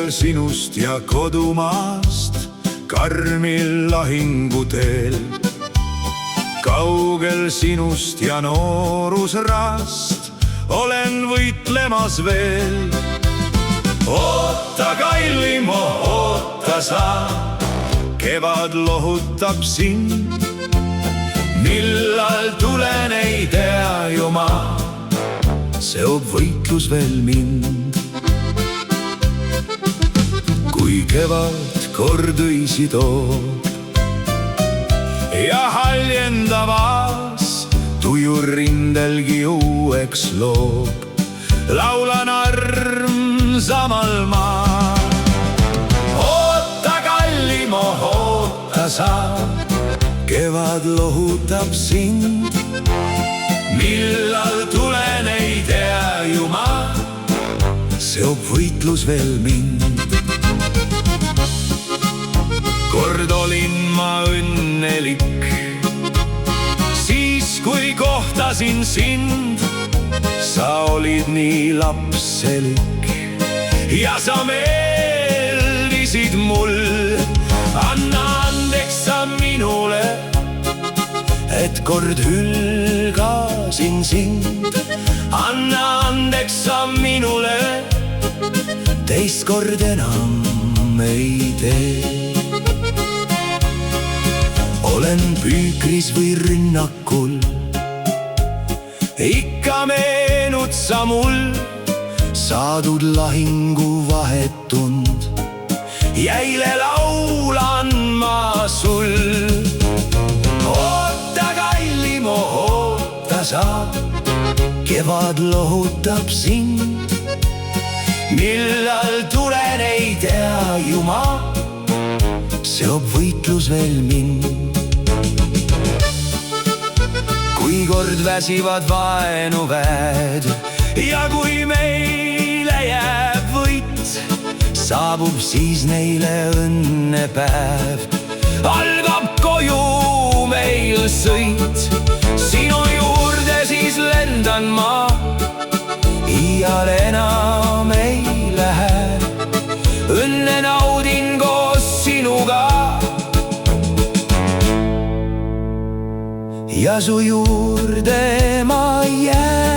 kaugel sinust ja kodumaast, karmil lahinguteel. kaugel sinust ja noorusrast, olen võitlemas veel. oota, kallim, oota sa, kevad lohutab sind. millal tulen, ei tea ju ma, seob võitlus veel mind. kui kevad kord õisi toob ja haljendavas tujur rindelgi uueks loob, laulan armsamal maa. oota, kallim, oota sa, kevad lohutab sind. millal tulen, ei tea ju ma, seob võitlus veel mind. kord olin ma õnnelik, siis kui kohtasin sind. sa olid nii lapselik ja sa meeldisid mul. anna andeks sa minule, et kord hülgasin sind. anna andeks sa minule, teist kord enam ei tee. olen püükris või rünnakul, ikka meenud sa mul saadud lahingu vahetund. jäile laulan ma sul. oota, kallim, oota sa, kevad lohutab sind. millal tulen, ei tea ju ma, seob võitlus veel mind. kui kord väsivad vaenuväed ja kui meile jääb võit, saabub siis neile õnnepäev. algab koju meil sõit, sinu juurde siis lendan ma. iial enam ei lähe, õnne naudin koos sinuga. ja su juurde ma jään.